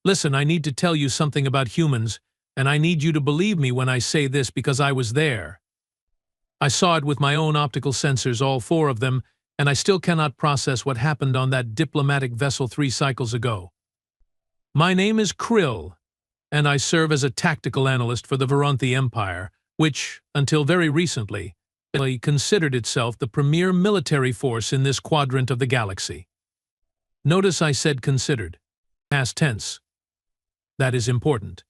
Listen, I need to tell you something about humans, and I need you to believe me when I say this because I was there. I saw it with my own optical sensors, all four of them, and I still cannot process what happened on that diplomatic vessel 3 cycles ago. My name is Krill, and I serve as a tactical analyst for the Varanthi Empire, which, until very recently, considered itself the premier military force in this quadrant of the galaxy. Notice I said considered. Past tense. That is important.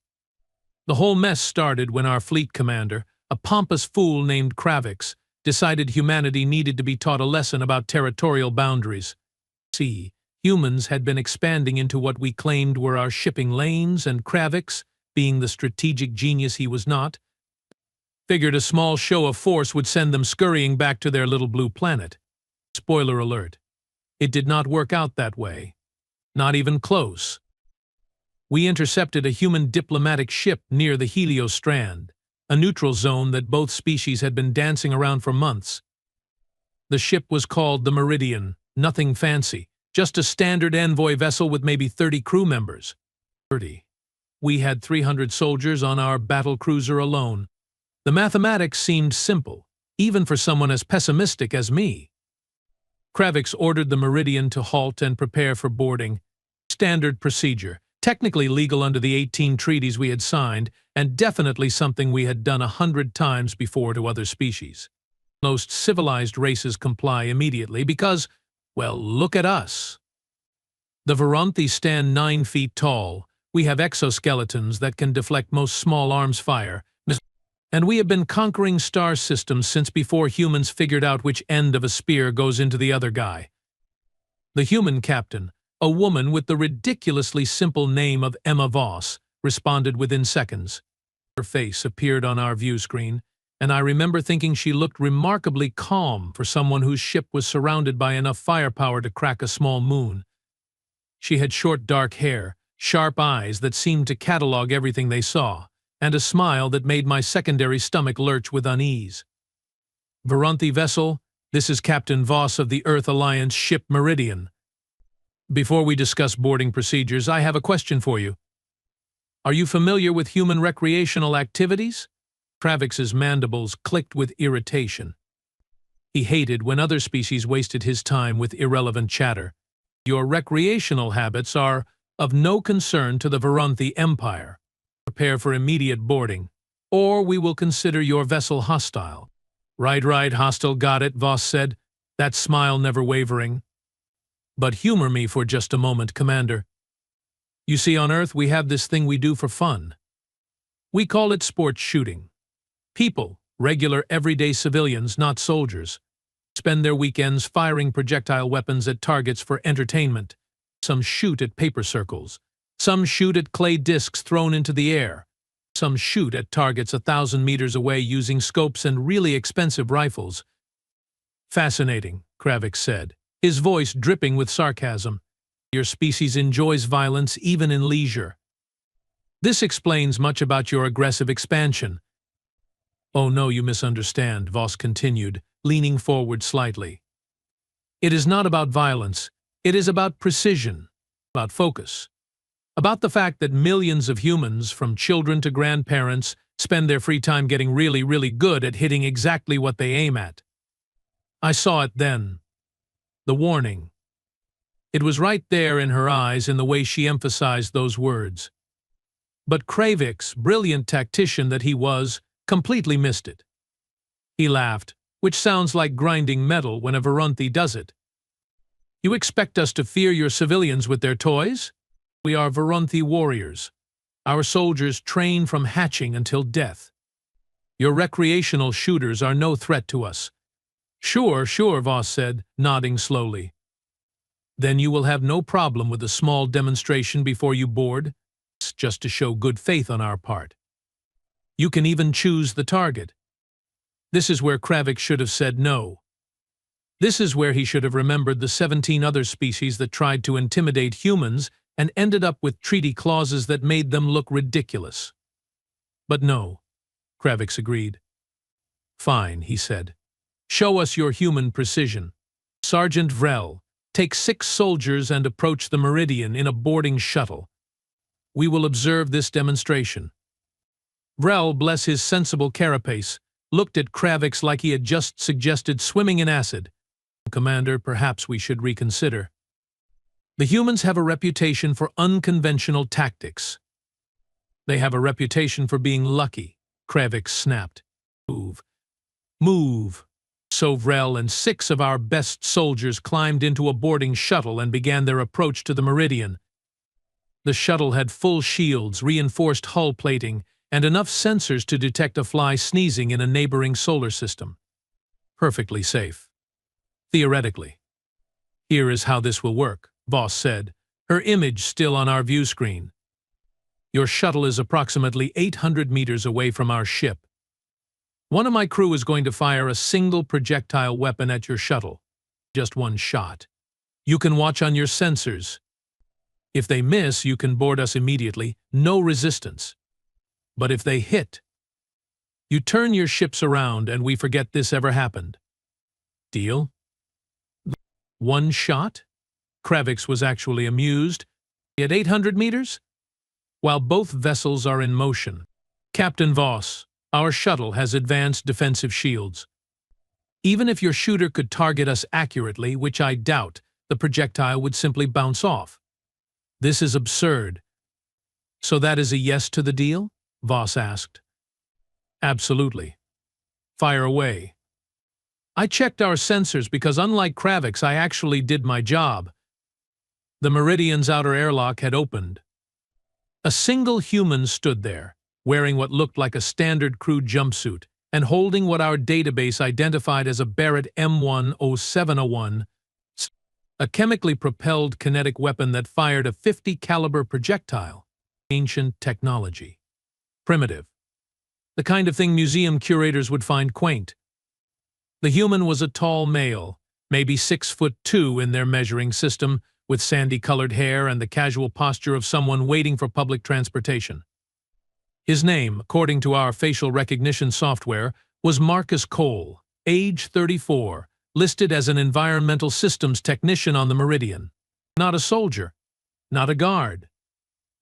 The whole mess started when our fleet commander, a pompous fool named Kravix, decided humanity needed to be taught a lesson about territorial boundaries. See, humans had been expanding into what we claimed were our shipping lanes, and Kravix, being the strategic genius he was not, figured a small show of force would send them scurrying back to their little blue planet. Spoiler alert. It did not work out that way. Not even close. We intercepted a human diplomatic ship near the Helio Strand, a neutral zone that both species had been dancing around for months. The ship was called the Meridian, nothing fancy, just a standard envoy vessel with maybe 30 crew members. 30. We had 300 soldiers on our battle cruiser alone. The mathematics seemed simple, even for someone as pessimistic as me. Kravix ordered the Meridian to halt and prepare for boarding. Standard procedure, technically legal under the 18 treaties we had signed, and definitely something we had done 100 times before to other species. Most civilized races comply immediately because, well, look at us. The Varanthi stand 9 feet tall. We have exoskeletons that can deflect most small arms fire, and we have been conquering star systems since before humans figured out which end of a spear goes into the other guy. The human captain, a woman with the ridiculously simple name of Emma Voss, responded within seconds. Her face appeared on our view screen, and I remember thinking she looked remarkably calm for someone whose ship was surrounded by enough firepower to crack a small moon. She had short dark hair, sharp eyes that seemed to catalog everything they saw, and a smile that made my secondary stomach lurch with unease. Varanthi vessel, this is Captain Voss of the Earth Alliance ship Meridian. Before we discuss boarding procedures, I have a question for you. Are you familiar with human recreational activities? Kravix's mandibles clicked with irritation. He hated when other species wasted his time with irrelevant chatter. Your recreational habits are of no concern to the Varanthi Empire. Prepare for immediate boarding, or we will consider your vessel hostile. Right, hostile, got it, Voss said, that smile never wavering. But humor me for just a moment, Commander. You see, on Earth we have this thing we do for fun. We call it sports shooting. People, regular everyday civilians, not soldiers, spend their weekends firing projectile weapons at targets for entertainment. Some shoot at paper circles. Some shoot at clay discs thrown into the air. Some shoot at targets 1,000 meters away using scopes and really expensive rifles. Fascinating, Kravix said, his voice dripping with sarcasm. Your species enjoys violence even in leisure. This explains much about your aggressive expansion. Oh no, you misunderstand, Voss continued, leaning forward slightly. It is not about violence. It is about precision, about focus. About the fact that millions of humans, from children to grandparents, spend their free time getting really good at hitting exactly what they aim at. I saw it then. The warning. It was right there in her eyes in the way she emphasized those words. But Kravix, brilliant tactician that he was, completely missed it. He laughed, which sounds like grinding metal when a Varanthi does it. You expect us to fear your civilians with their toys? We are Varanthi warriors. Our soldiers train from hatching until death. Your recreational shooters are no threat to us. Sure, Voss said, nodding slowly. Then you will have no problem with a small demonstration before you board, just to show good faith on our part. You can even choose the target. This is where Kravix should have said no. This is where he should have remembered the 17 other species that tried to intimidate humans and ended up with treaty clauses that made them look ridiculous. But no, Kravix agreed. Fine, he said. Show us your human precision. Sergeant Vrel, take 6 soldiers and approach the Meridian in a boarding shuttle. We will observe this demonstration. Vrel, bless his sensible carapace, looked at Kravix like he had just suggested swimming in acid. Commander, perhaps we should reconsider. The humans have a reputation for unconventional tactics. They have a reputation for being lucky, Kravix snapped. Move. Move. So Vrel and 6 of our best soldiers climbed into a boarding shuttle and began their approach to the Meridian. The shuttle had full shields, reinforced hull plating, and enough sensors to detect a fly sneezing in a neighboring solar system. Perfectly safe. Theoretically. Here is how this will work, Voss said, her image still on our view screen. Your shuttle is approximately 800 meters away from our ship. One of my crew is going to fire a single projectile weapon at your shuttle. Just one shot. You can watch on your sensors. If they miss, you can board us immediately, no resistance. But if they hit, you turn your ships around and we forget this ever happened. Deal? One shot? Kravix was actually amused. At 800 meters? While both vessels are in motion. Captain Voss, our shuttle has advanced defensive shields. Even if your shooter could target us accurately, which I doubt, the projectile would simply bounce off. This is absurd. So that is a yes to the deal? Voss asked. Absolutely. Fire away. I checked our sensors because unlike Kravix, I actually did my job. The Meridian's outer airlock had opened. A single human stood there, wearing what looked like a standard crew jumpsuit and holding what our database identified as a Barrett M10701, a chemically propelled kinetic weapon that fired a .50 caliber projectile. Ancient technology. Primitive. The kind of thing museum curators would find quaint. The human was a tall male, maybe 6'2" in their measuring system, with sandy-colored hair and the casual posture of someone waiting for public transportation. His name, according to our facial recognition software, was Marcus Cole, age 34, listed as an environmental systems technician on the Meridian. Not a soldier, not a guard.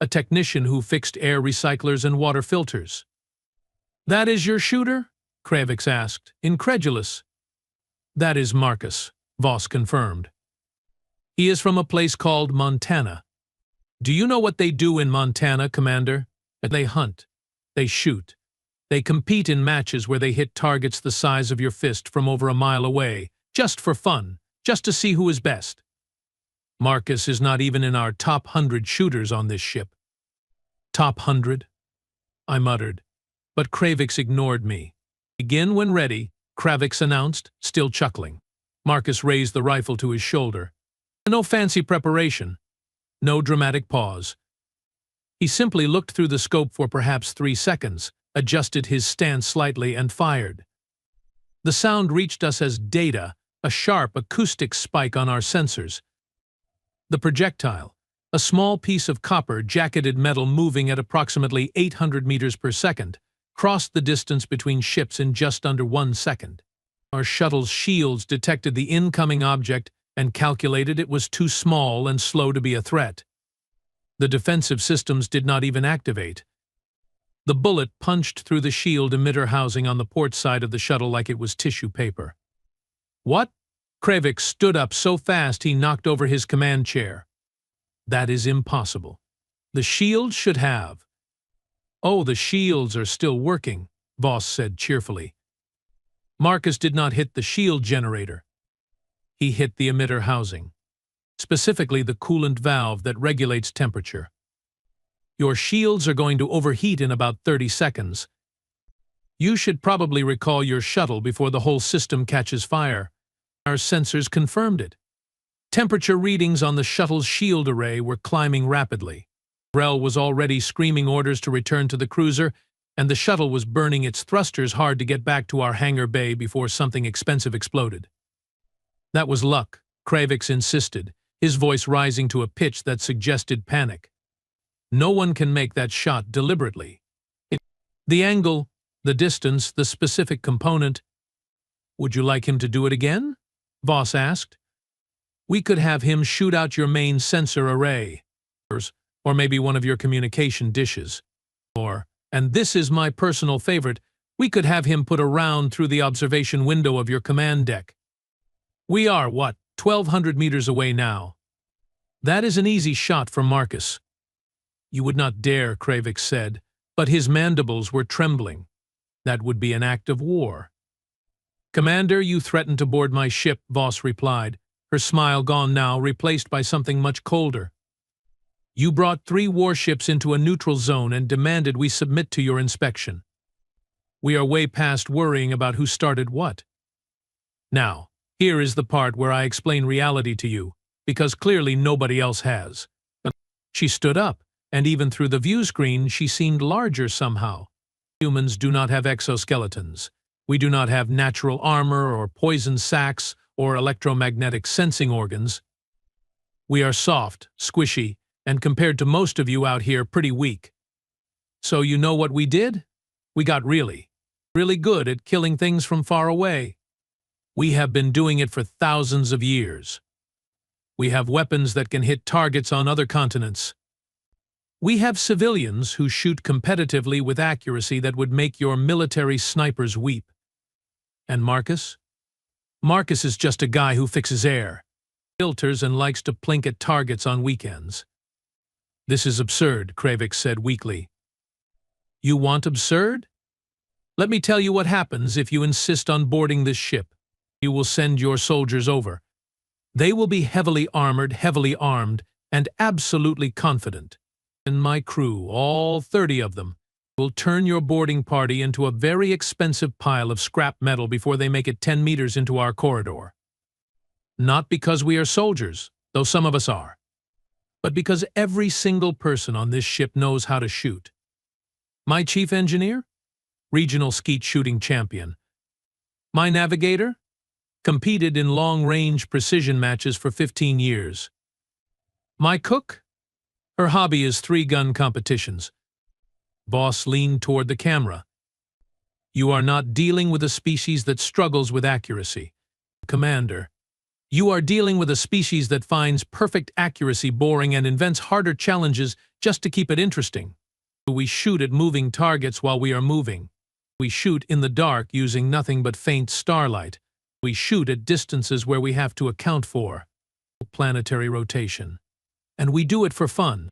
A technician who fixed air recyclers and water filters. That is your shooter? Kravix asked, incredulous. That is Marcus, Voss confirmed. He is from a place called Montana. Do you know what they do in Montana, Commander? They hunt. They shoot. They compete in matches where they hit targets the size of your fist from over a mile away, just for fun, just to see who is best. Marcus is not even in our top 100 shooters on this ship. Top 100? I muttered, but Kravix ignored me. Begin when ready, Kravix announced, still chuckling. Marcus raised the rifle to his shoulder. No fancy preparation. No dramatic pause. He simply looked through the scope for perhaps 3 seconds, adjusted his stance slightly, and fired. The sound reached us as data, a sharp acoustic spike on our sensors. The projectile, a small piece of copper-jacketed metal moving at approximately 800 meters per second, crossed the distance between ships in just under 1 second. Our shuttle's shields detected the incoming object and calculated it was too small and slow to be a threat. The defensive systems did not even activate. The bullet punched through the shield emitter housing on the port side of the shuttle like it was tissue paper. What? Kravix stood up so fast he knocked over his command chair. That is impossible. The shields should have. Oh, the shields are still working, Voss said cheerfully. Marcus did not hit the shield generator. He hit the emitter housing, specifically the coolant valve that regulates temperature. Your shields are going to overheat in about 30 seconds. You should probably recall your shuttle before the whole system catches fire. Our sensors confirmed it. Temperature readings on the shuttle's shield array were climbing rapidly. Vrel was already screaming orders to return to the cruiser, and the shuttle was burning its thrusters hard to get back to our hangar bay before something expensive exploded. That was luck, Kravix insisted, his voice rising to a pitch that suggested panic. No one can make that shot deliberately. The angle, the distance, the specific component. Would you like him to do it again? Voss asked. We could have him shoot out your main sensor array, Or maybe one of your communication dishes. Or, and this is my personal favorite, we could have him put a round through the observation window of your command deck. We are, what, 1,200 meters away now? That is an easy shot from Marcus. You would not dare, Kravik said, but his mandibles were trembling. That would be an act of war. Commander, you threatened to board my ship, Voss replied, her smile gone now, replaced by something much colder. You brought 3 warships into a neutral zone and demanded we submit to your inspection. We are way past worrying about who started what. Now, here is the part where I explain reality to you, because clearly nobody else has. She stood up, and even through the view screen she seemed larger somehow. Humans do not have exoskeletons. We do not have natural armor or poison sacs or electromagnetic sensing organs. We are soft, squishy, and compared to most of you out here, pretty weak. So you know what we did? We got really good at killing things from far away. We have been doing it for thousands of years. We have weapons that can hit targets on other continents. We have civilians who shoot competitively with accuracy that would make your military snipers weep. And Marcus? Marcus is just a guy who fixes air, filters, and likes to plink at targets on weekends. This is absurd, Kravik said weakly. You want absurd? Let me tell you what happens if you insist on boarding this ship. You will send your soldiers over. They will be heavily armored, heavily armed, and absolutely confident. And my crew, all 30 of them, will turn your boarding party into a very expensive pile of scrap metal before they make it 10 meters into our corridor. Not because we are soldiers, though some of us are, but because every single person on this ship knows how to shoot. My chief engineer? Regional skeet shooting champion. My navigator? Competed in long-range precision matches for 15 years. My cook? Her hobby is 3-gun competitions. Boss leaned toward the camera. You are not dealing with a species that struggles with accuracy. Commander, you are dealing with a species that finds perfect accuracy boring and invents harder challenges just to keep it interesting. We shoot at moving targets while we are moving. We shoot in the dark using nothing but faint starlight. We shoot at distances where we have to account for planetary rotation. And we do it for fun.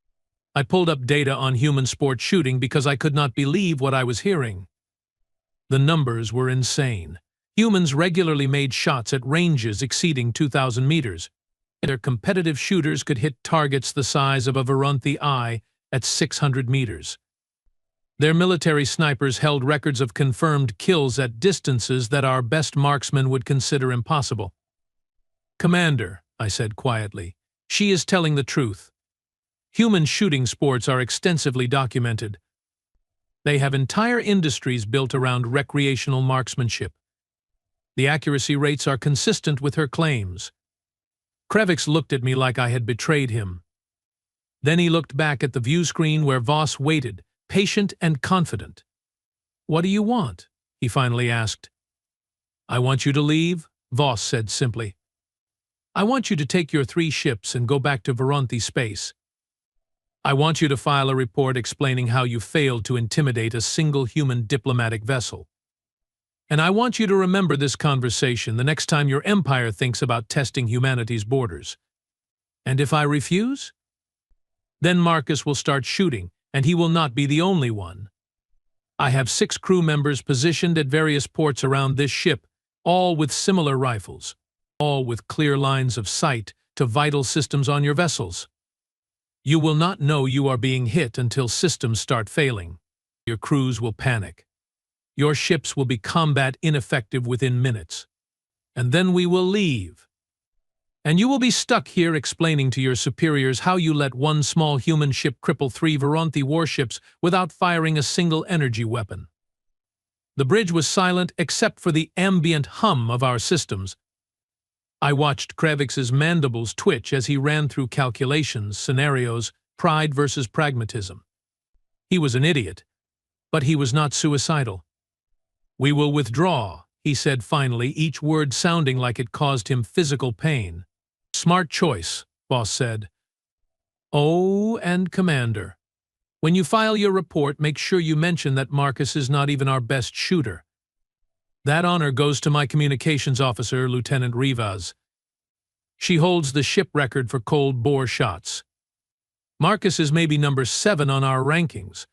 I pulled up data on human sport shooting because I could not believe what I was hearing. The numbers were insane. Humans regularly made shots at ranges exceeding 2,000 meters. Their competitive shooters could hit targets the size of a Varunthi eye at 600 meters. Their military snipers held records of confirmed kills at distances that our best marksmen would consider impossible. Commander, I said quietly, she is telling the truth. Human shooting sports are extensively documented. They have entire industries built around recreational marksmanship. The accuracy rates are consistent with her claims. Kravik looked at me like I had betrayed him. Then he looked back at the view screen where Voss waited, patient and confident. What do you want? He finally asked. I want you to leave, Voss said simply. I want you to take your 3 ships and go back to Varunthi space. I want you to file a report explaining how you failed to intimidate a single human diplomatic vessel. And I want you to remember this conversation the next time your empire thinks about testing humanity's borders. And if I refuse? Then Marcus will start shooting, and he will not be the only one. I have 6 crew members positioned at various ports around this ship, all with similar rifles, all with clear lines of sight to vital systems on your vessels. You will not know you are being hit until systems start failing. Your crews will panic. Your ships will be combat ineffective within minutes. And then we will leave. And you will be stuck here explaining to your superiors how you let one small human ship cripple 3 Varunthi warships without firing a single energy weapon. The bridge was silent except for the ambient hum of our systems. I watched Kravik's mandibles twitch as he ran through calculations, scenarios, pride versus pragmatism. He was an idiot, but he was not suicidal. We will withdraw, he said finally, each word sounding like it caused him physical pain. Smart choice, Boss said. Oh, and Commander. When you file your report, make sure you mention that Marcus is not even our best shooter. That honor goes to my communications officer, Lieutenant Rivas. She holds the ship record for cold bore shots. Marcus is maybe number 7 on our rankings.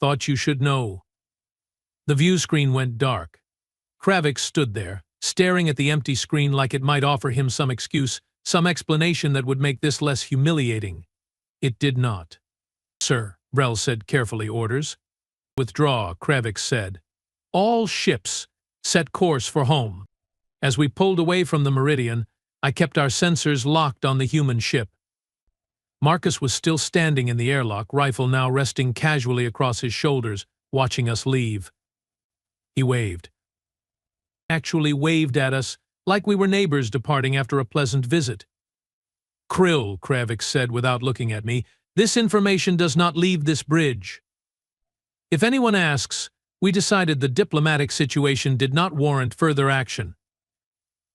Thought you should know. The view screen went dark. Kravik stood there, staring at the empty screen like it might offer him some excuse, some explanation that would make this less humiliating. It did not. Sir, Brel said carefully. Orders. Withdraw, Kravik said. All ships, set course for home. As we pulled away from the meridian, I kept our sensors locked on the human ship. Marcus was still standing in the airlock, rifle now resting casually across his shoulders, watching us leave. He waved. Actually waved at us, like we were neighbors departing after a pleasant visit. Krill, Kravik said without looking at me, this information does not leave this bridge. If anyone asks, we decided the diplomatic situation did not warrant further action.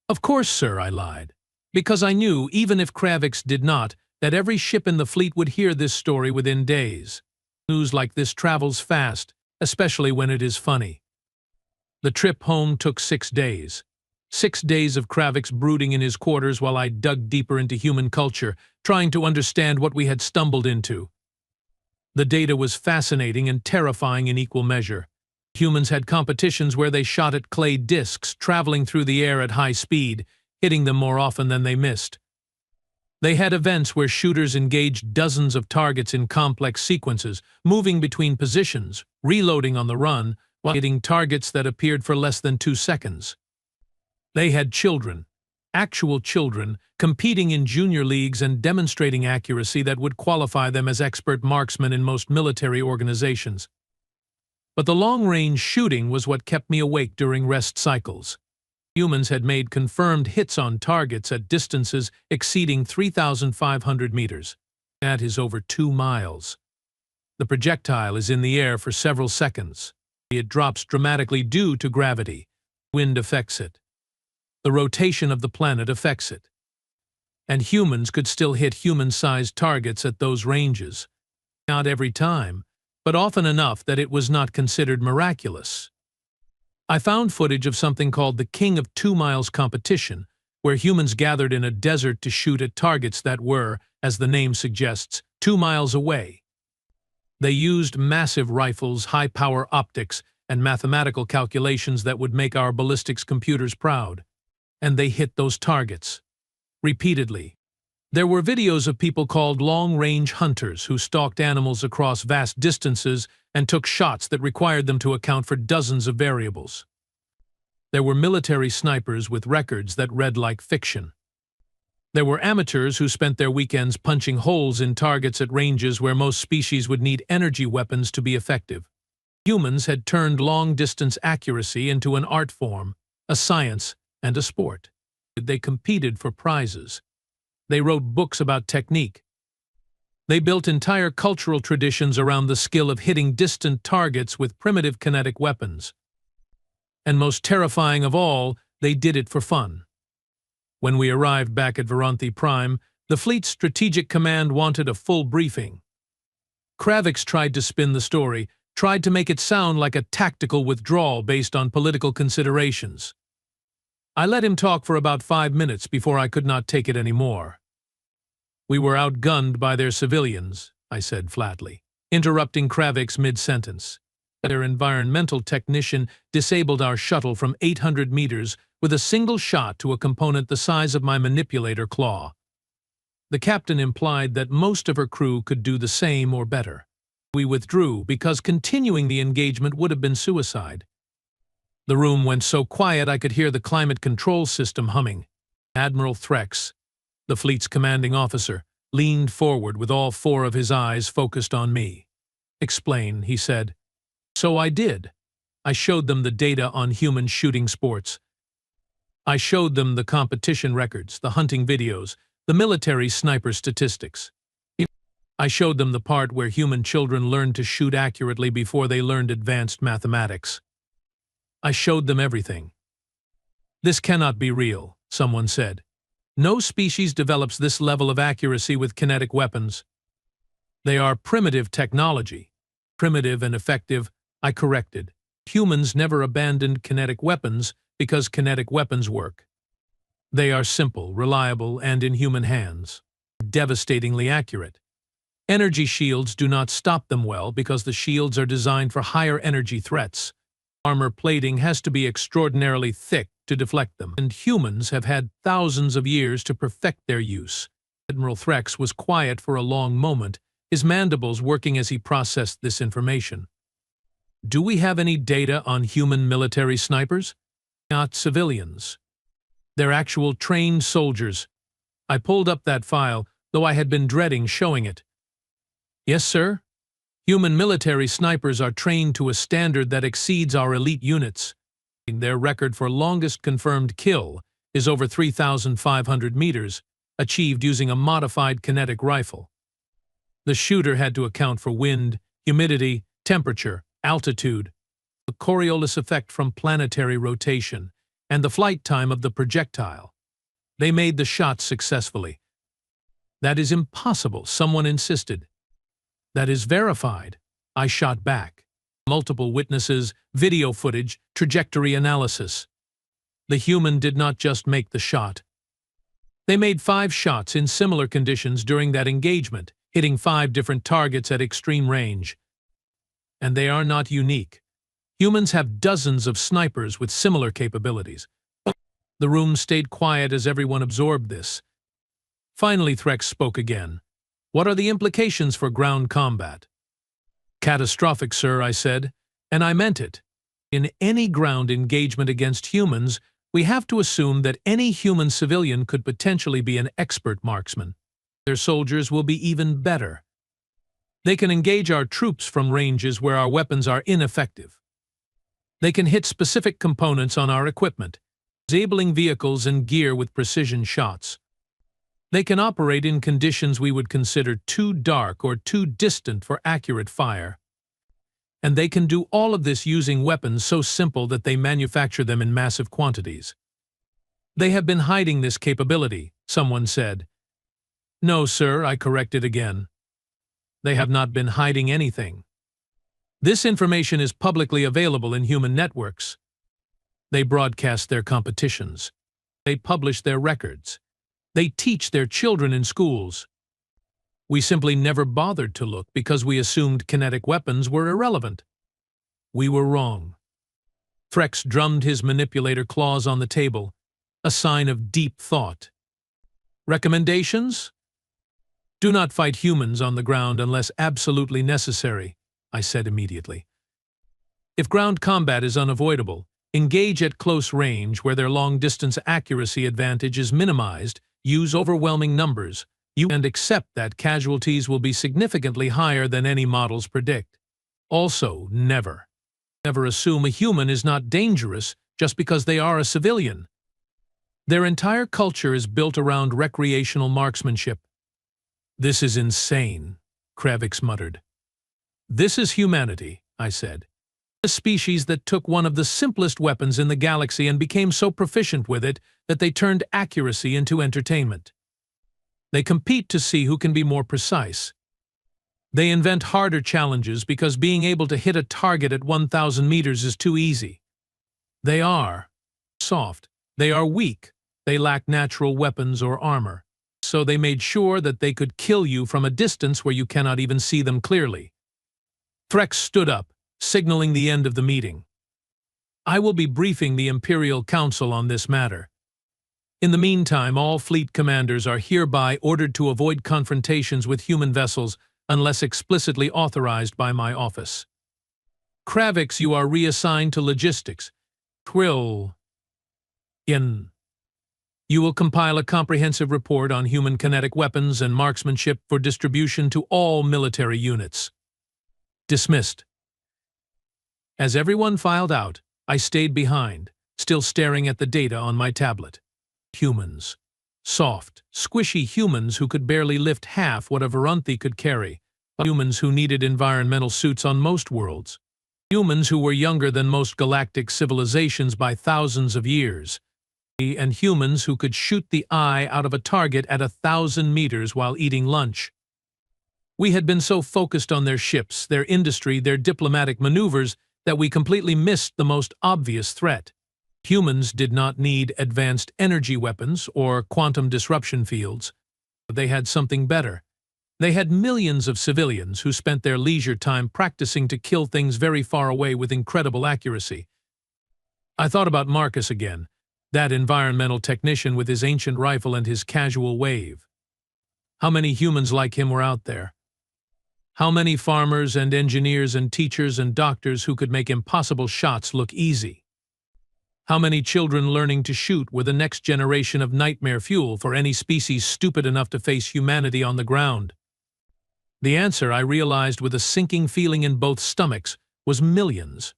Of course, sir, I lied, because I knew, even if Kravik's did not, that every ship in the fleet would hear this story within days. News like this travels fast, especially when it is funny. The trip home took 6 days. 6 days of Kravik's brooding in his quarters while I dug deeper into human culture, trying to understand what we had stumbled into. The data was fascinating and terrifying in equal measure. Humans had competitions where they shot at clay discs, traveling through the air at high speed, hitting them more often than they missed. They had events where shooters engaged dozens of targets in complex sequences, moving between positions, reloading on the run, while hitting targets that appeared for less than 2 seconds. They had children, actual children, competing in junior leagues and demonstrating accuracy that would qualify them as expert marksmen in most military organizations. But the long-range shooting was what kept me awake during rest cycles. Humans had made confirmed hits on targets at distances exceeding 3,500 meters. That is over 2 miles. The projectile is in the air for several seconds. It drops dramatically due to gravity. Wind affects it. The rotation of the planet affects it. And humans could still hit human-sized targets at those ranges. Not every time, but often enough that it was not considered miraculous. I found footage of something called the King of 2 Miles competition, where humans gathered in a desert to shoot at targets that were, as the name suggests, 2 miles away. They used massive rifles, high-power optics, and mathematical calculations that would make our ballistics computers proud. And they hit those targets. Repeatedly. There were videos of people called long-range hunters who stalked animals across vast distances and took shots that required them to account for dozens of variables. There were military snipers with records that read like fiction. There were amateurs who spent their weekends punching holes in targets at ranges where most species would need energy weapons to be effective. Humans had turned long-distance accuracy into an art form, a science, and a sport. They competed for prizes. They wrote books about technique. They built entire cultural traditions around the skill of hitting distant targets with primitive kinetic weapons. And most terrifying of all, they did it for fun. When we arrived back at Veranthi Prime, the fleet's strategic command wanted a full briefing. Kravix tried to spin the story, tried to make it sound like a tactical withdrawal based on political considerations. I let him talk for about 5 minutes before I could not take it anymore. We were outgunned by their civilians, I said flatly, interrupting Kravix mid-sentence. Their environmental technician disabled our shuttle from 800 meters with a single shot to a component the size of my manipulator claw. The captain implied that most of her crew could do the same or better. We withdrew because continuing the engagement would have been suicide. The room went so quiet I could hear the climate control system humming. Admiral Threx, the fleet's commanding officer, leaned forward with all 4 of his eyes focused on me. Explain, he said. So I did. I showed them the data on human shooting sports. I showed them the competition records, the hunting videos, the military sniper statistics. I showed them the part where human children learned to shoot accurately before they learned advanced mathematics. I showed them everything. This cannot be real, someone said. No species develops this level of accuracy with kinetic weapons. They are primitive technology. Primitive and effective, I corrected. Humans never abandoned kinetic weapons because kinetic weapons work. They are simple, reliable, and in human hands. Devastatingly accurate. Energy shields do not stop them well because the shields are designed for higher energy threats. Armor plating has to be extraordinarily thick to deflect them, and humans have had thousands of years to perfect their use. Admiral Threx was quiet for a long moment, his mandibles working as he processed this information. Do we have any data on human military snipers? Not civilians. They're actual trained soldiers. I pulled up that file, though I had been dreading showing it. Yes, sir. Human military snipers are trained to a standard that exceeds our elite units. Their record for longest confirmed kill is over 3,500 meters, achieved using a modified kinetic rifle. The shooter had to account for wind, humidity, temperature, altitude, the Coriolis effect from planetary rotation, and the flight time of the projectile. They made the shot successfully. That is impossible, someone insisted. That is verified, I shot back. Multiple witnesses, video footage, trajectory analysis. The human did not just make the shot. They made 5 shots in similar conditions during that engagement, hitting 5 different targets at extreme range. And they are not unique. Humans have dozens of snipers with similar capabilities. The room stayed quiet as everyone absorbed this. Finally, Threx spoke again. What are the implications for ground combat? Catastrophic, sir, I said, and I meant it. In any ground engagement against humans, we have to assume that any human civilian could potentially be an expert marksman. Their soldiers will be even better. They can engage our troops from ranges where our weapons are ineffective. They can hit specific components on our equipment, disabling vehicles and gear with precision shots. They can operate in conditions we would consider too dark or too distant for accurate fire. And they can do all of this using weapons so simple that they manufacture them in massive quantities. They have been hiding this capability, someone said. No, sir, I corrected again. They have not been hiding anything. This information is publicly available in human networks. They broadcast their competitions. They publish their records. They teach their children in schools. We simply never bothered to look because we assumed kinetic weapons were irrelevant. We were wrong. Threx drummed his manipulator claws on the table, a sign of deep thought. Recommendations? Do not fight humans on the ground unless absolutely necessary, I said immediately. If ground combat is unavoidable, engage at close range where their long-distance accuracy advantage is minimized, use overwhelming numbers, and accept that casualties will be significantly higher than any models predict. Also, never assume a human is not dangerous just because they are a civilian. Their entire culture is built around recreational marksmanship. This is insane, Kravix muttered. This is humanity, I said. A species that took one of the simplest weapons in the galaxy and became so proficient with it that they turned accuracy into entertainment. They compete to see who can be more precise. They invent harder challenges because being able to hit a target at 1,000 meters is too easy. They are soft. They are weak. They lack natural weapons or armor. So they made sure that they could kill you from a distance where you cannot even see them clearly. Threx stood up, signaling the end of the meeting. I will be briefing the Imperial Council on this matter. In the meantime, all fleet commanders are hereby ordered to avoid confrontations with human vessels unless explicitly authorized by my office. Kravix, you are reassigned to logistics. Twill. You will compile a comprehensive report on human kinetic weapons and marksmanship for distribution to all military units. Dismissed. As everyone filed out, I stayed behind, still staring at the data on my tablet. Humans. Soft, squishy humans who could barely lift half what a Varunthi could carry. Humans who needed environmental suits on most worlds. Humans who were younger than most galactic civilizations by thousands of years. And humans who could shoot the eye out of a target at 1,000 meters while eating lunch. We had been so focused on their ships, their industry, their diplomatic maneuvers that we completely missed the most obvious threat. Humans did not need advanced energy weapons or quantum disruption fields. They had something better. They had millions of civilians who spent their leisure time practicing to kill things very far away with incredible accuracy. I thought about Marcus again, that environmental technician with his ancient rifle and his casual wave. How many humans like him were out there? How many farmers and engineers and teachers and doctors who could make impossible shots look easy? How many children learning to shoot were the next generation of nightmare fuel for any species stupid enough to face humanity on the ground? The answer, I realized with a sinking feeling in both stomachs, was millions,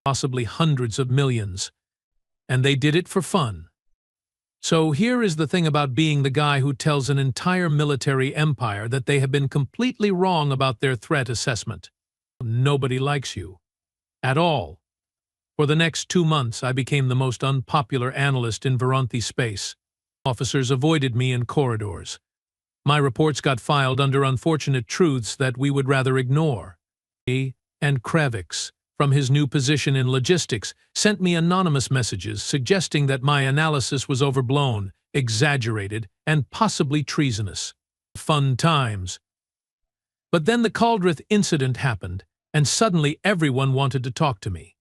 possibly hundreds of millions. And they did it for fun. So here is the thing about being the guy who tells an entire military empire that they have been completely wrong about their threat assessment. Nobody likes you. At all. For the next 2 months, I became the most unpopular analyst in Veronthi space. Officers avoided me in corridors. My reports got filed under unfortunate truths that we would rather ignore. And Kravix, from his new position in logistics, sent me anonymous messages suggesting that my analysis was overblown, exaggerated, and possibly treasonous. Fun times. But then the Caldrith incident happened, and suddenly everyone wanted to talk to me.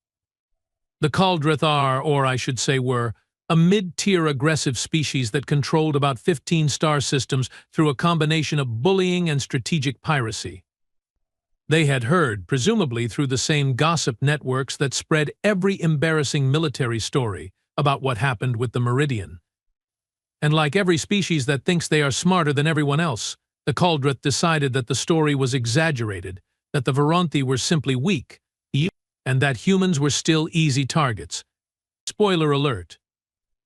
The Caldrith are, or I should say were, a mid-tier aggressive species that controlled about 15 star systems through a combination of bullying and strategic piracy. They had heard, presumably through the same gossip networks that spread every embarrassing military story about what happened with the Meridian. And like every species that thinks they are smarter than everyone else, the Caldrith decided that the story was exaggerated, that the Veronthi were simply weak, and that humans were still easy targets. Spoiler alert.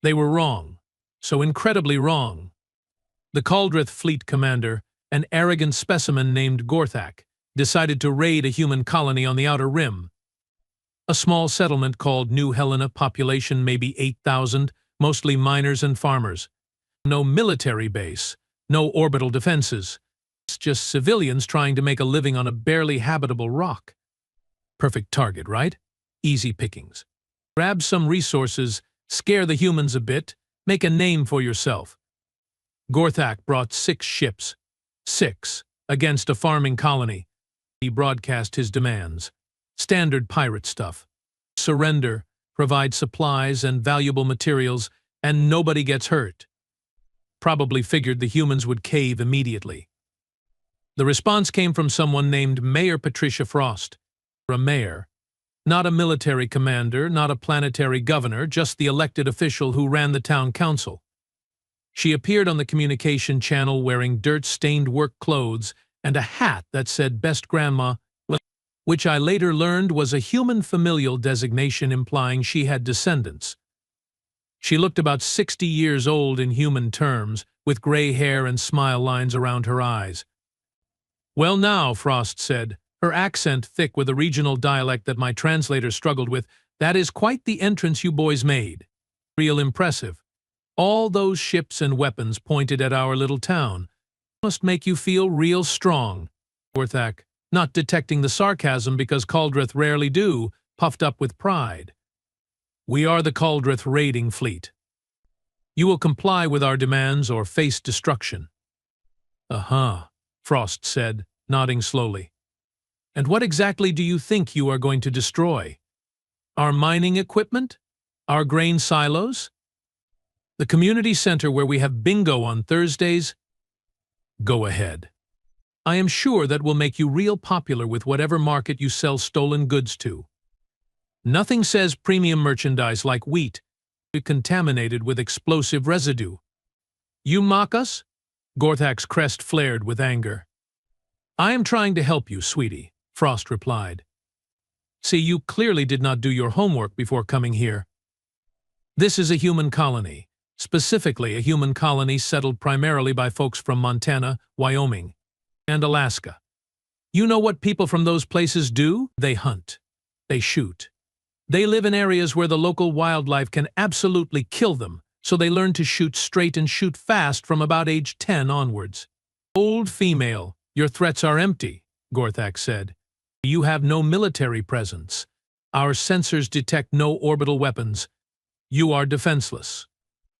They were wrong. So incredibly wrong. The Caldrith fleet commander, an arrogant specimen named Gorthak, decided to raid a human colony on the Outer Rim. A small settlement called New Helena, population maybe 8,000, mostly miners and farmers. No military base, no orbital defenses. It's just civilians trying to make a living on a barely habitable rock. Perfect target, right? Easy pickings. Grab some resources, scare the humans a bit, make a name for yourself. Gorthak brought 6 ships. 6, against a farming colony. He broadcast his demands. Standard pirate stuff. Surrender, provide supplies and valuable materials, and nobody gets hurt. Probably figured the humans would cave immediately. The response came from someone named Mayor Patricia Frost. A mayor. Not a military commander, not a planetary governor, just the elected official who ran the town council. She appeared on the communication channel wearing dirt-stained work clothes and a hat that said Best Grandma, which I later learned was a human familial designation implying she had descendants. She looked about 60 years old in human terms, with gray hair and smile lines around her eyes. "Well now," Frost said, her accent thick with a regional dialect that my translator struggled with, "that is quite the entrance you boys made. Real impressive. All those ships and weapons pointed at our little town. Must make you feel real strong." Gorthak, not detecting the sarcasm because Caldrith rarely do, puffed up with pride. "We are the Caldrith raiding fleet. You will comply with our demands or face destruction." "Uh-huh," Frost said, nodding slowly. "And what exactly do you think you are going to destroy? Our mining equipment? Our grain silos? The community center where we have bingo on Thursdays? Go ahead. I am sure that will make you real popular with whatever market you sell stolen goods to. Nothing says premium merchandise like wheat, contaminated with explosive residue. You mock us?" Gorthak's crest flared with anger. "I am trying to help you, sweetie," Frost replied. "See, you clearly did not do your homework before coming here. This is a human colony, specifically a human colony settled primarily by folks from Montana, Wyoming, and Alaska. You know what people from those places do? They hunt. They shoot. They live in areas where the local wildlife can absolutely kill them, so they learn to shoot straight and shoot fast from about age 10 onwards. Old female, Your threats are empty, Gorthak said. You have no military presence. Our sensors detect no orbital weapons. You are defenseless.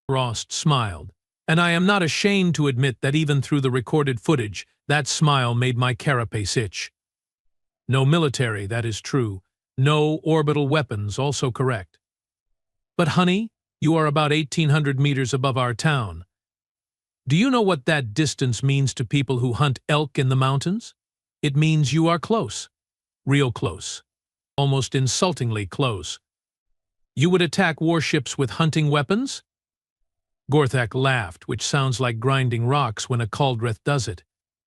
Frost smiled. And I am not ashamed to admit that even through the recorded footage, that smile made my carapace itch. No military, that is true. No orbital weapons, also correct. But honey, you are about 1,800 meters above our town. Do you know what that distance means to people who hunt elk in the mountains? It means you are close. Real close. Almost insultingly close. You would attack warships with hunting weapons? Gorthak laughed, which sounds like grinding rocks when a Caldreth does it.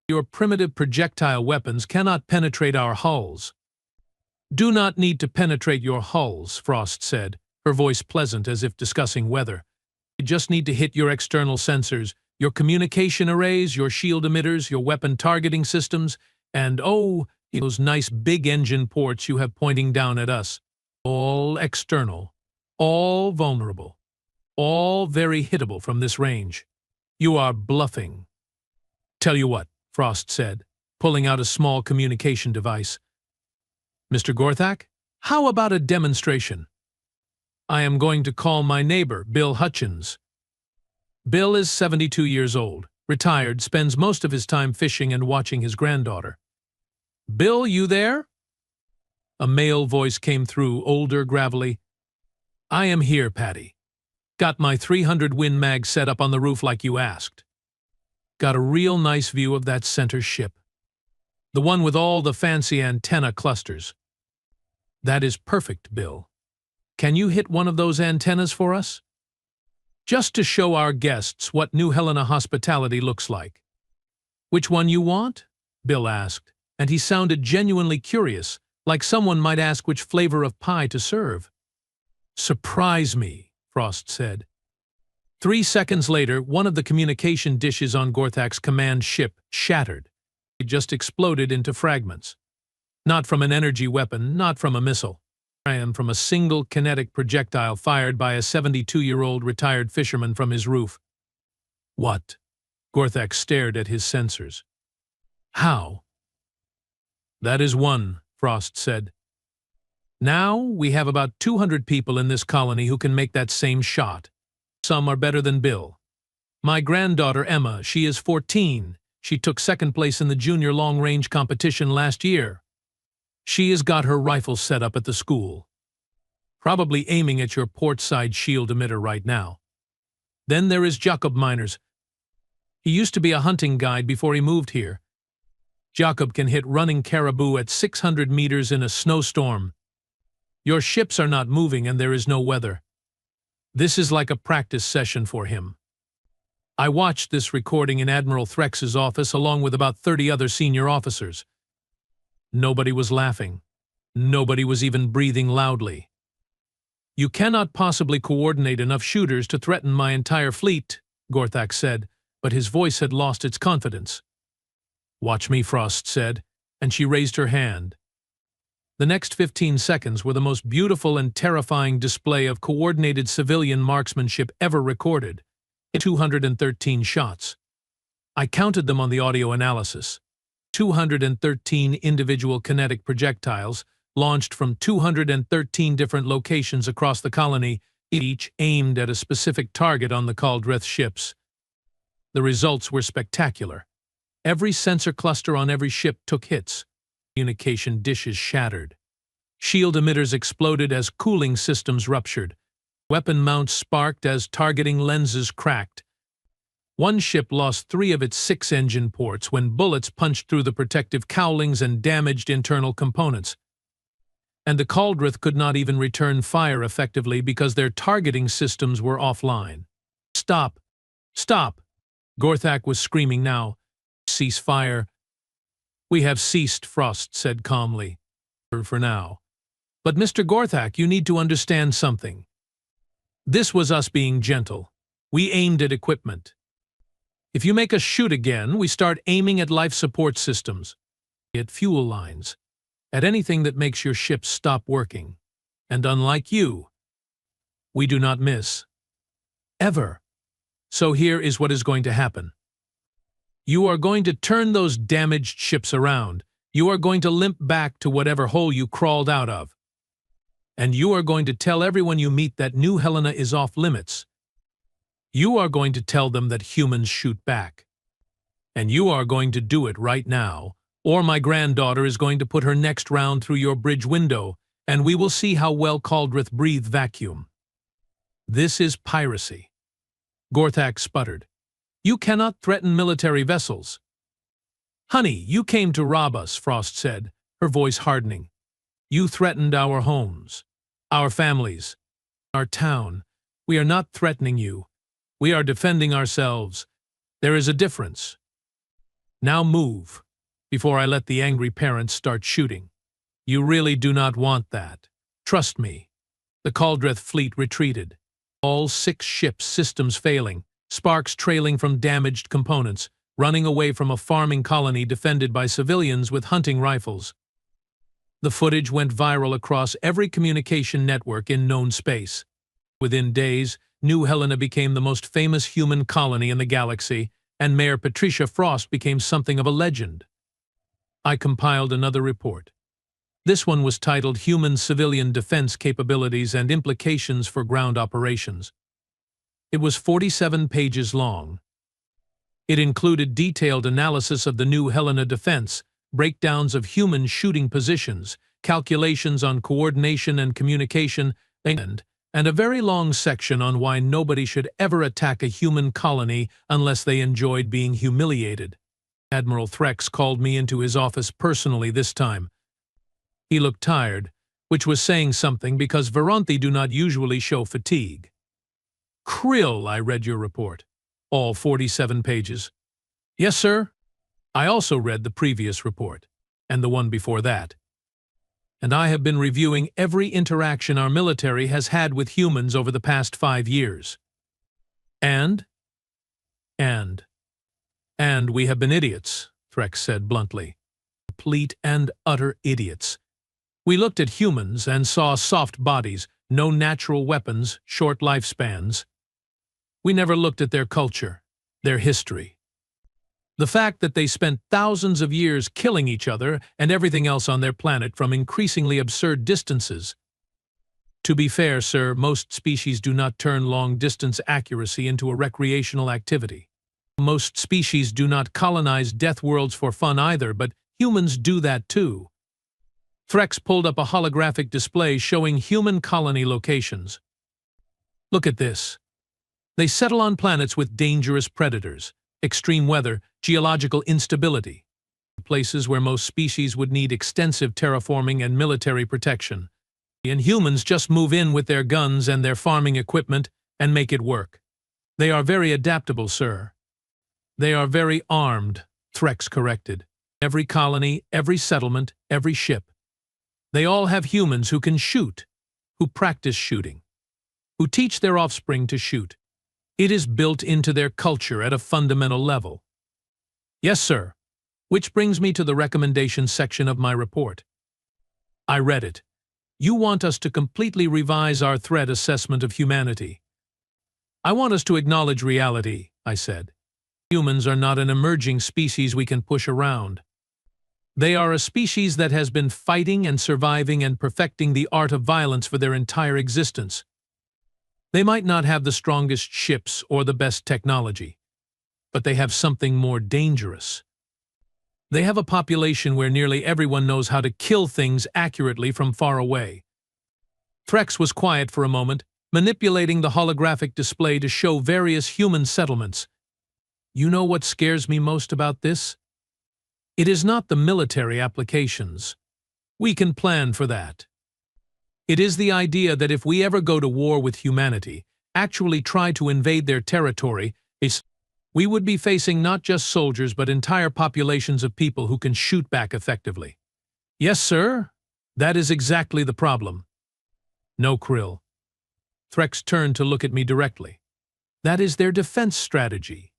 Your primitive projectile weapons cannot penetrate our hulls. Do not need to penetrate your hulls, Frost said, her voice pleasant as if discussing weather. You just need to hit your external sensors, your communication arrays, your shield emitters, your weapon targeting systems, and oh, those nice big engine ports you have pointing down at us. All external, all vulnerable, all very hittable from this range. You are bluffing. Tell you what, Frost said, pulling out a small communication device. Mr. Gorthak, how about a demonstration? I am going to call my neighbor, Bill Hutchins. Bill is 72 years old, retired, spends most of his time fishing and watching his granddaughter. Bill, you there? A male voice came through, older, gravelly. I am here, Patty. Got my 300 Win Mag set up on the roof like you asked. Got a real nice view of that center ship. The one with all the fancy antenna clusters. That is perfect, Bill. Can you hit one of those antennas for us? Just to show our guests what New Helena hospitality looks like. Which one you want? Bill asked, and he sounded genuinely curious, like someone might ask which flavor of pie to serve. Surprise me, Frost said. 3 seconds later, one of the communication dishes on Gorthak's command ship shattered. It just exploded into fragments. Not from an energy weapon, not from a missile. And from a single kinetic projectile fired by a 72-year-old retired fisherman from his roof. What? Gorthak stared at his sensors. How? That is one, Frost said. Now we have about 200 people in this colony who can make that same shot. Some are better than Bill. My granddaughter Emma, she is 14. She took second place in the junior long-range competition last year. She has got her rifle set up at the school. Probably aiming at your port-side shield emitter right now. Then there is Jacob Miners. He used to be a hunting guide before he moved here. Jacob can hit running caribou at 600 meters in a snowstorm. Your ships are not moving and there is no weather. This is like a practice session for him. I watched this recording in Admiral Threx's office along with about 30 other senior officers. Nobody was laughing. Nobody was even breathing loudly. You cannot possibly coordinate enough shooters to threaten my entire fleet, Gorthak said, but his voice had lost its confidence. Watch me, Frost said, and she raised her hand. The next 15 seconds were the most beautiful and terrifying display of coordinated civilian marksmanship ever recorded. 213 shots. I counted them on the audio analysis. 213 individual kinetic projectiles launched from 213 different locations across the colony, each aimed at a specific target on the Caldreth ships. The results were spectacular. Every sensor cluster on every ship took hits. Communication dishes shattered. Shield emitters exploded as cooling systems ruptured. Weapon mounts sparked as targeting lenses cracked. One ship lost 3 of its 6 engine ports when bullets punched through the protective cowlings and damaged internal components. And the Caldreth could not even return fire effectively because their targeting systems were offline. Stop! Stop! Gorthak was screaming now. Cease fire. We have ceased, Frost said calmly. For now. But Mr. Gorthak, you need to understand something. This was us being gentle. We aimed at equipment. If you make us shoot again, we start aiming at life support systems, at fuel lines, at anything that makes your ship stop working. And unlike you, we do not miss. Ever. So here is what is going to happen. You are going to turn those damaged ships around. You are going to limp back to whatever hole you crawled out of. And you are going to tell everyone you meet that New Helena is off limits. You are going to tell them that humans shoot back. And you are going to do it right now, or my granddaughter is going to put her next round through your bridge window, and we will see how well Caldrith breathed vacuum. This is piracy. Gorthak sputtered. You cannot threaten military vessels. Honey, you came to rob us, Frost said, her voice hardening. You threatened our homes, our families, our town. We are not threatening you. We are defending ourselves. There is a difference. Now move, before I let the angry parents start shooting. You really do not want that. Trust me. The Caldrith fleet retreated. All 6 ships' systems failing, sparks trailing from damaged components, running away from a farming colony defended by civilians with hunting rifles. The footage went viral across every communication network in known space. Within days, New Helena became the most famous human colony in the galaxy, and Mayor Patricia Frost became something of a legend. I compiled another report. This one was titled Human Civilian Defense Capabilities and Implications for Ground Operations. It was 47 pages long. It included detailed analysis of the New Helena defense, breakdowns of human shooting positions, calculations on coordination and communication, and a very long section on why nobody should ever attack a human colony unless they enjoyed being humiliated. Admiral Threx called me into his office personally this time. He looked tired, which was saying something because Veronthi do not usually show fatigue. Krill, I read your report. All 47 pages. Yes, sir. I also read the previous report, and the one before that. And I have been reviewing every interaction our military has had with humans over the past 5 years. And we have been idiots, Threx said bluntly. Complete and utter idiots. We looked at humans and saw soft bodies, no natural weapons, short lifespans. We never looked at their culture, their history. The fact that they spent thousands of years killing each other and everything else on their planet from increasingly absurd distances. To be fair, sir, most species do not turn long-distance accuracy into a recreational activity. Most species do not colonize death worlds for fun either, but humans do that too. Threx pulled up a holographic display showing human colony locations. Look at this. They settle on planets with dangerous predators, extreme weather, geological instability, places where most species would need extensive terraforming and military protection. And humans just move in with their guns and their farming equipment and make it work. They are very adaptable, sir. They are very armed, Threx corrected. Every colony, every settlement, every ship. They all have humans who can shoot, who practice shooting, who teach their offspring to shoot. It is built into their culture at a fundamental level. Yes, sir. Which brings me to the recommendations section of my report. I read it. You want us to completely revise our threat assessment of humanity. I want us to acknowledge reality, I said. Humans are not an emerging species we can push around. They are a species that has been fighting and surviving and perfecting the art of violence for their entire existence. They might not have the strongest ships or the best technology, but they have something more dangerous. They have a population where nearly everyone knows how to kill things accurately from far away. Threx was quiet for a moment, manipulating the holographic display to show various human settlements. You know what scares me most about this? It is not the military applications. We can plan for that. It is the idea that if we ever go to war with humanity, actually try to invade their territory, we would be facing not just soldiers but entire populations of people who can shoot back effectively. Yes, sir. That is exactly the problem. No, Krill. Threx turned to look at me directly. That is their defense strategy,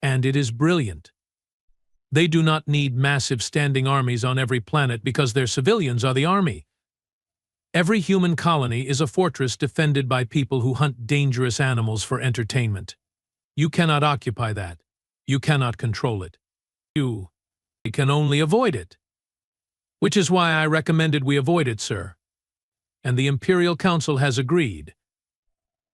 and it is brilliant. They do not need massive standing armies on every planet because their civilians are the army. Every human colony is a fortress defended by people who hunt dangerous animals for entertainment. You cannot occupy that. You cannot control it. You can only avoid it. Which is why I recommended we avoid it, sir. And the Imperial Council has agreed.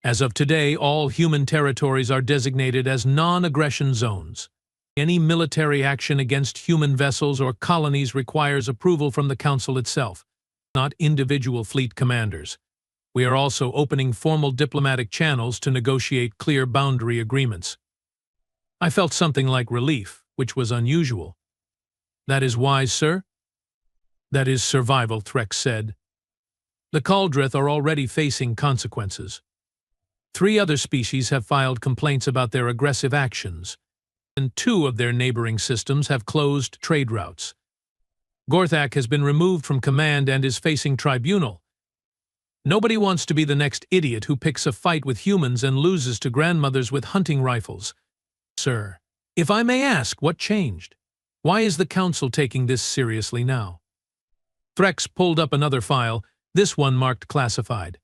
As of today, all human territories are designated as non-aggression zones. Any military action against human vessels or colonies requires approval from the Council itself, not individual fleet commanders. We are also opening formal diplomatic channels to negotiate clear boundary agreements. I felt something like relief, which was unusual. That is wise, sir? That is survival, Threx said. The Caldrith are already facing consequences. 3 other species have filed complaints about their aggressive actions, and 2 of their neighboring systems have closed trade routes. Gorthak has been removed from command and is facing tribunal. Nobody wants to be the next idiot who picks a fight with humans and loses to grandmothers with hunting rifles. Sir, if I may ask, what changed? Why is the Council taking this seriously now? Threx pulled up another file, this one marked classified.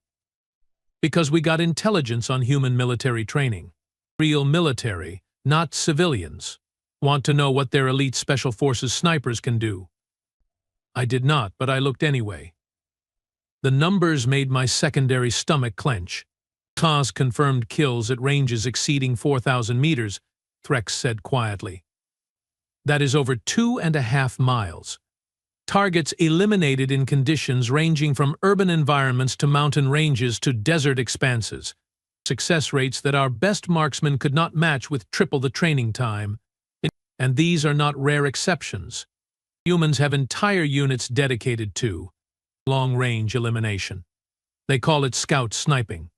Because we got intelligence on human military training. Real military, not civilians. Want to know what their elite special forces snipers can do? I did not, but I looked anyway. The numbers made my secondary stomach clench. Kaz confirmed kills at ranges exceeding 4,000 meters, Threx said quietly. That is over 2.5 miles. Targets eliminated in conditions ranging from urban environments to mountain ranges to desert expanses. Success rates that our best marksmen could not match with triple the training time. And these are not rare exceptions. Humans have entire units dedicated to long-range elimination. They call it scout sniping.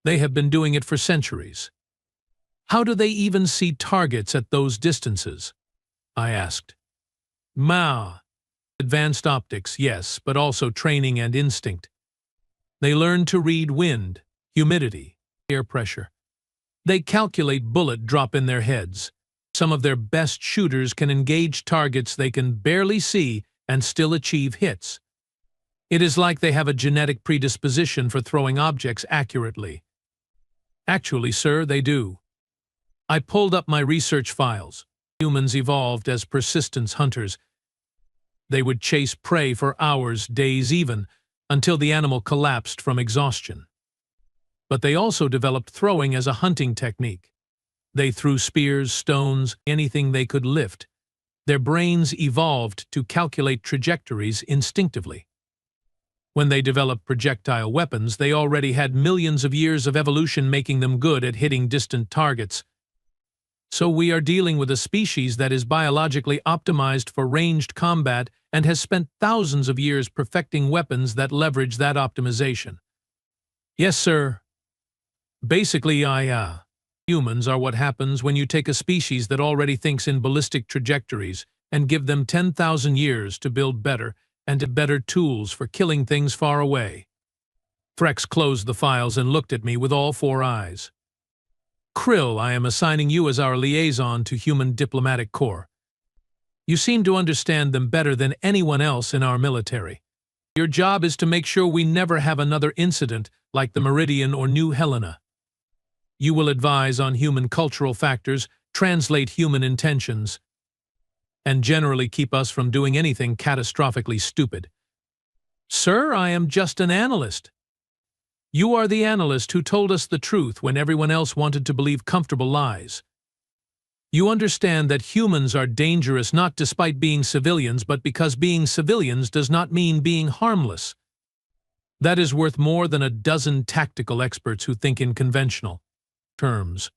They have been doing it for centuries. How do they even see targets at those distances? I asked. Advanced optics, yes, but also training and instinct. They learn to read wind, humidity, air pressure. They calculate bullet drop in their heads. Some of their best shooters can engage targets they can barely see and still achieve hits. It is like they have a genetic predisposition for throwing objects accurately. Actually, sir, they do. I pulled up my research files. Humans evolved as persistence hunters. They would chase prey for hours, days even, until the animal collapsed from exhaustion. But they also developed throwing as a hunting technique. They threw spears, stones, anything they could lift. Their brains evolved to calculate trajectories instinctively. When they developed projectile weapons, they already had millions of years of evolution making them good at hitting distant targets. So we are dealing with a species that is biologically optimized for ranged combat and has spent thousands of years perfecting weapons that leverage that optimization. Yes, sir. Basically, humans are what happens when you take a species that already thinks in ballistic trajectories and give them 10,000 years to build better and better tools for killing things far away. Threx closed the files and looked at me with all 4 eyes. Krill, I am assigning you as our liaison to Human Diplomatic Corps. You seem to understand them better than anyone else in our military. Your job is to make sure we never have another incident like the Meridian or New Helena. You will advise on human cultural factors, translate human intentions, and generally keep us from doing anything catastrophically stupid. Sir, I am just an analyst. You are the analyst who told us the truth when everyone else wanted to believe comfortable lies. You understand that humans are dangerous not despite being civilians, but because being civilians does not mean being harmless. That is worth more than a dozen tactical experts who think in conventional terms.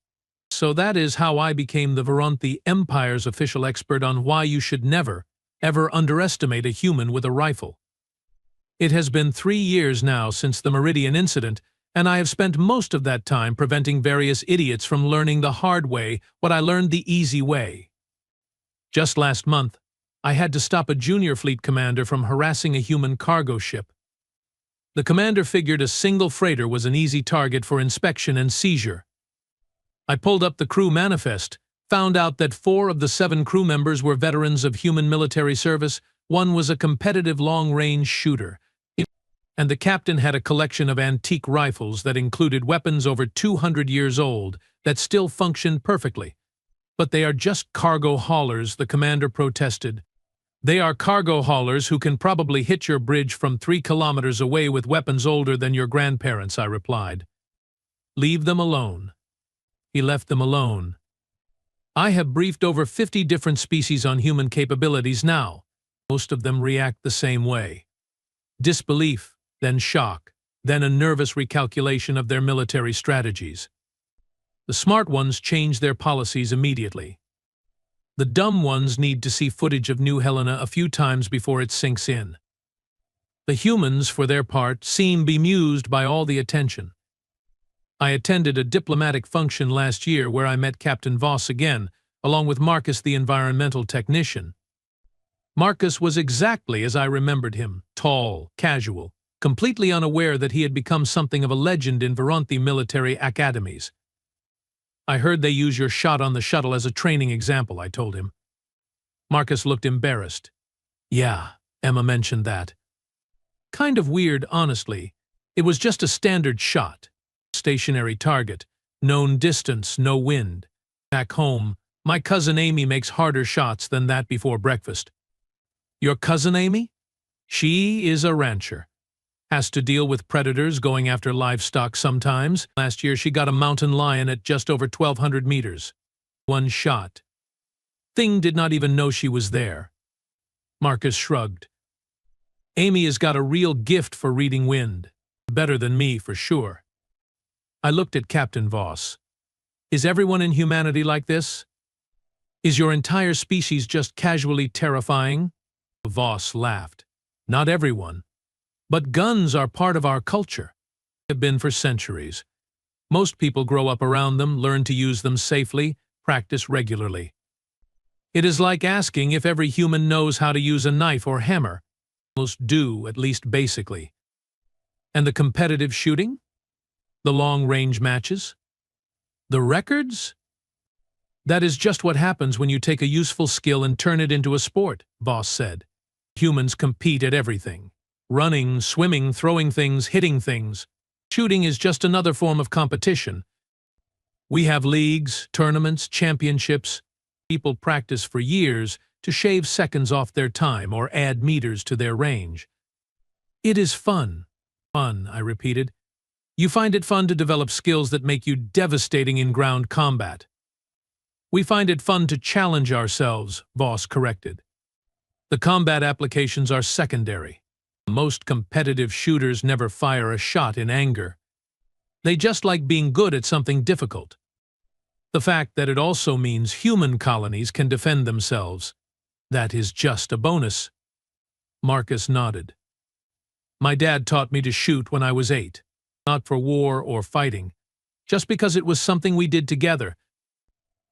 So that is how I became the Veronthi Empire's official expert on why you should never, ever underestimate a human with a rifle. It has been 3 years now since the Meridian incident, and I have spent most of that time preventing various idiots from learning the hard way what I learned the easy way. Just last month, I had to stop a junior fleet commander from harassing a human cargo ship. The commander figured a single freighter was an easy target for inspection and seizure. I pulled up the crew manifest, found out that 4 of the 7 crew members were veterans of human military service, 1 was a competitive long-range shooter, and the captain had a collection of antique rifles that included weapons over 200 years old that still functioned perfectly. But they are just cargo haulers, the commander protested. They are cargo haulers who can probably hit your bridge from 3 kilometers away with weapons older than your grandparents, I replied. Leave them alone. He left them alone. I have briefed over 50 different species on human capabilities now. Most of them react the same way. Disbelief, then shock, then a nervous recalculation of their military strategies. The smart ones change their policies immediately. The dumb ones need to see footage of New Helena a few times before it sinks in. The humans, for their part, seem bemused by all the attention. I attended a diplomatic function last year where I met Captain Voss again, along with Marcus the environmental technician. Marcus was exactly as I remembered him, tall, casual, completely unaware that he had become something of a legend in Veronthi military academies. I heard they use your shot on the shuttle as a training example, I told him. Marcus looked embarrassed. Yeah, Emma mentioned that. Kind of weird, honestly. It was just a standard shot. Stationary target. Known distance, no wind. Back home, my cousin Amy makes harder shots than that before breakfast. Your cousin Amy? She is a rancher. Has to deal with predators going after livestock sometimes. Last year she got a mountain lion at just over 1,200 meters. One shot. Thing did not even know she was there. Marcus shrugged. Amy has got a real gift for reading wind. Better than me, for sure. I looked at Captain Voss. Is everyone in humanity like this? Is your entire species just casually terrifying? Voss laughed. Not everyone. But guns are part of our culture. They have been for centuries. Most people grow up around them, learn to use them safely, practice regularly. It is like asking if every human knows how to use a knife or hammer. Most do, at least basically. And the competitive shooting? The long-range matches? The records? That is just what happens when you take a useful skill and turn it into a sport, Voss said. Humans compete at everything. Running, swimming, throwing things, hitting things. Shooting is just another form of competition. We have leagues, tournaments, championships. People practice for years to shave seconds off their time or add meters to their range. It is fun. Fun, I repeated. You find it fun to develop skills that make you devastating in ground combat. We find it fun to challenge ourselves, Voss corrected. The combat applications are secondary. Most competitive shooters never fire a shot in anger. They just like being good at something difficult. The fact that it also means human colonies can defend themselves, that is just a bonus. Marcus nodded. My dad taught me to shoot when I was 8, not for war or fighting, just because it was something we did together.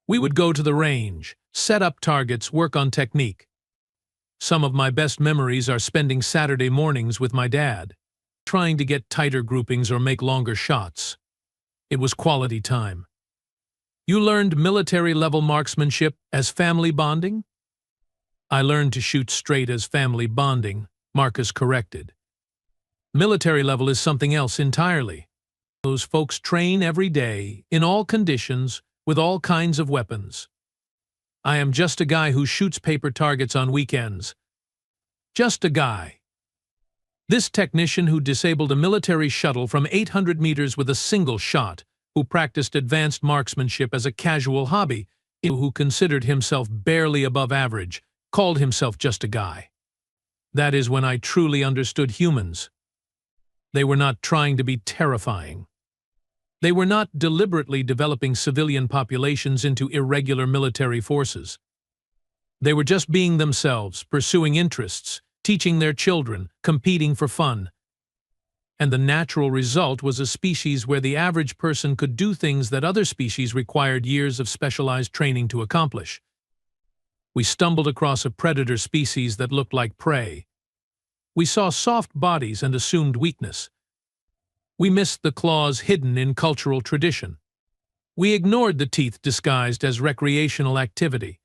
We would go to the range, set up targets, work on technique. Some of my best memories are spending Saturday mornings with my dad, trying to get tighter groupings or make longer shots. It was quality time. You learned military-level marksmanship as family bonding? I learned to shoot straight as family bonding, Marcus corrected. Military level is something else entirely. Those folks train every day, in all conditions, with all kinds of weapons. I am just a guy who shoots paper targets on weekends. Just a guy. This technician who disabled a military shuttle from 800 meters with a single shot, who practiced advanced marksmanship as a casual hobby, who considered himself barely above average, called himself just a guy. That is when I truly understood humans. They were not trying to be terrifying. They were not deliberately developing civilian populations into irregular military forces. They were just being themselves, pursuing interests, teaching their children, competing for fun. And the natural result was a species where the average person could do things that other species required years of specialized training to accomplish. We stumbled across a predator species that looked like prey. We saw soft bodies and assumed weakness. We missed the claws hidden in cultural tradition. We ignored the teeth disguised as recreational activity.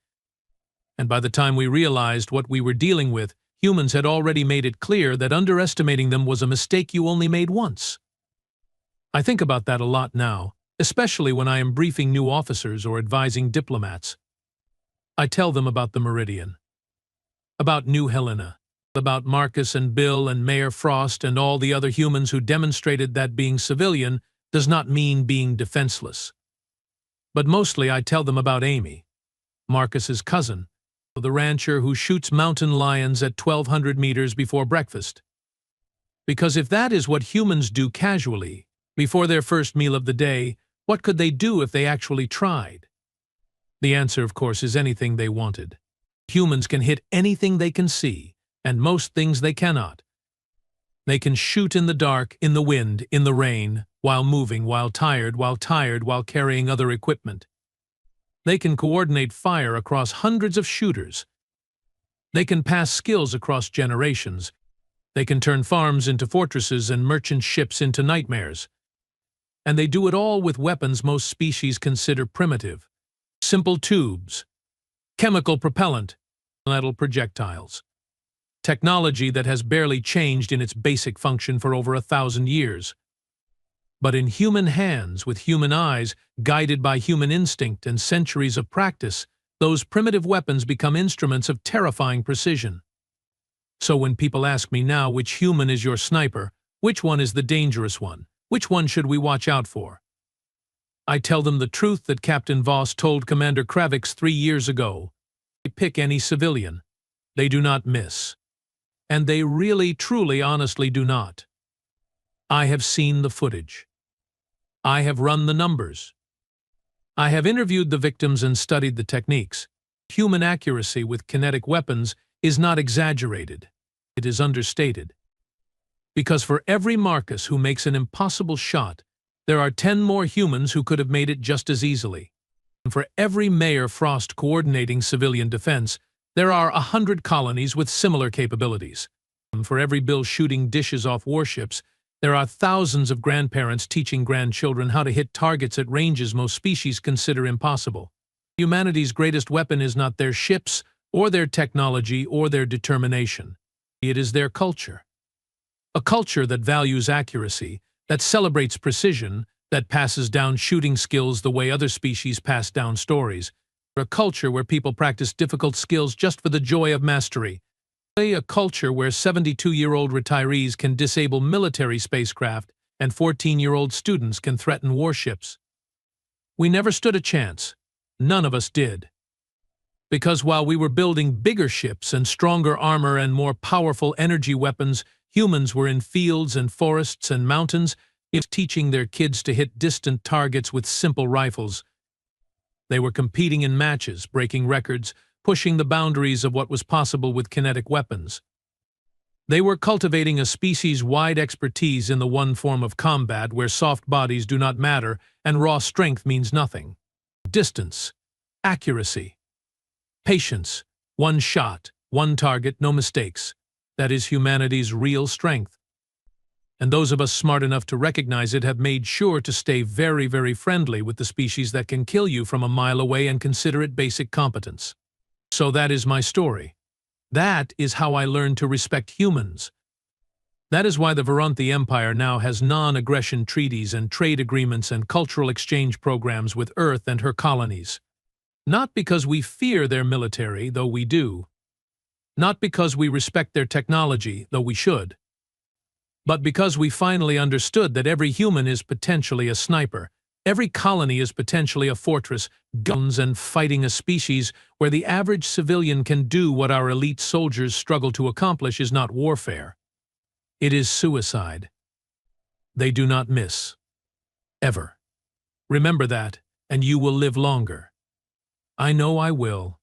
And by the time we realized what we were dealing with, humans had already made it clear that underestimating them was a mistake you only made once. I think about that a lot now, especially when I am briefing new officers or advising diplomats. I tell them about the Meridian, about New Helena, about Marcus and Bill and Mayor Frost and all the other humans who demonstrated that being civilian does not mean being defenseless. But mostly I tell them about Amy, Marcus's cousin, the rancher who shoots mountain lions at 1,200 meters before breakfast. Because if that is what humans do casually, before their first meal of the day, what could they do if they actually tried? The answer, of course, is anything they wanted. Humans can hit anything they can see, and most things they cannot. They can shoot in the dark, in the wind, in the rain, while moving, while tired, while carrying other equipment. They can coordinate fire across hundreds of shooters. They can pass skills across generations. They can turn farms into fortresses and merchant ships into nightmares. And they do it all with weapons most species consider primitive. Simple tubes, chemical propellant, metal projectiles. Technology that has barely changed in its basic function for over 1,000 years. But in human hands, with human eyes, guided by human instinct and centuries of practice, those primitive weapons become instruments of terrifying precision. So when people ask me now which human is your sniper, which one is the dangerous one, which one should we watch out for? I tell them the truth that Captain Voss told Commander Kravix 3 years ago. They pick any civilian. They do not miss. And they really, truly, honestly do not. I have seen the footage. I have run the numbers. I have interviewed the victims and studied the techniques. Human accuracy with kinetic weapons is not exaggerated. It is understated. Because for every Marcus who makes an impossible shot, there are 10 more humans who could have made it just as easily. And for every Mayor Frost coordinating civilian defense, there are 100 colonies with similar capabilities. And for every Bill shooting dishes off warships, there are thousands of grandparents teaching grandchildren how to hit targets at ranges most species consider impossible. Humanity's greatest weapon is not their ships, or their technology, or their determination. It is their culture. A culture that values accuracy, that celebrates precision, that passes down shooting skills the way other species pass down stories. A culture where people practice difficult skills just for the joy of mastery. A culture where 72-year-old retirees can disable military spacecraft and 14-year-old students can threaten warships. We never stood a chance. None of us did. Because while we were building bigger ships and stronger armor and more powerful energy weapons, humans were in fields and forests and mountains, teaching their kids to hit distant targets with simple rifles. They were competing in matches, breaking records, pushing the boundaries of what was possible with kinetic weapons. They were cultivating a species-wide expertise in the one form of combat where soft bodies do not matter and raw strength means nothing. Distance, accuracy, patience, one shot, one target, no mistakes. That is humanity's real strength. And those of us smart enough to recognize it have made sure to stay very, very friendly with the species that can kill you from a mile away and consider it basic competence. So that is my story. That is how I learned to respect humans. That is why the Veronthi Empire now has non-aggression treaties and trade agreements and cultural exchange programs with Earth and her colonies. Not because we fear their military, though we do. Not because we respect their technology, though we should. But because we finally understood that every human is potentially a sniper, every colony is potentially a fortress, guns and fighting a species where the average civilian can do what our elite soldiers struggle to accomplish is not warfare. It is suicide. They do not miss. Ever. Remember that, and you will live longer. I know I will.